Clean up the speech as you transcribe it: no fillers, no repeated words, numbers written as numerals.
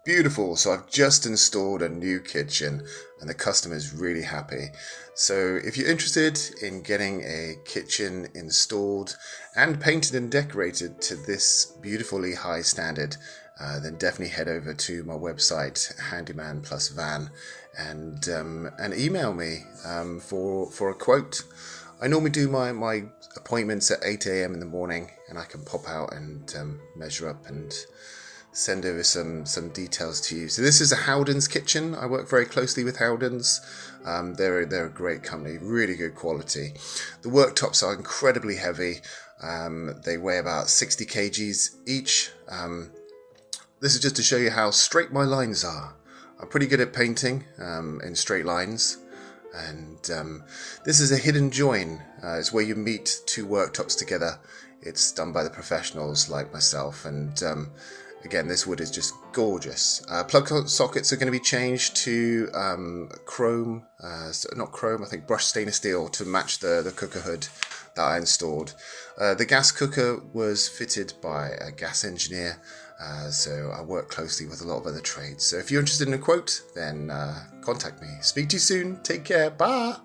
Beautiful. So I've just installed a new kitchen and the customer is really happy. So if you're interested in getting a kitchen installed and painted and decorated to this beautifully high standard, then definitely head over to my website, Handyman plus Van, and email me for a quote. I normally do my appointments at 8 a.m. in the morning, and I can pop out and measure up and send over some details to you. So this is a Howdens kitchen. I work very closely with Howdens. They're a great company, really good quality. The worktops are incredibly heavy. They weigh about 60 kgs each. This is just to show you how straight my lines are. I'm pretty good at painting in straight lines. And this is a hidden join. It's where you meet two worktops together. It's done by the professionals like myself, and again, this wood is just gorgeous. Plug sockets are going to be changed to chrome, not chrome, I think brushed stainless steel to match the cooker hood that I installed. The gas cooker was fitted by a gas engineer, so I work closely with a lot of other trades. So if you're interested in a quote, then contact me. Speak to you soon. Take care. Bye.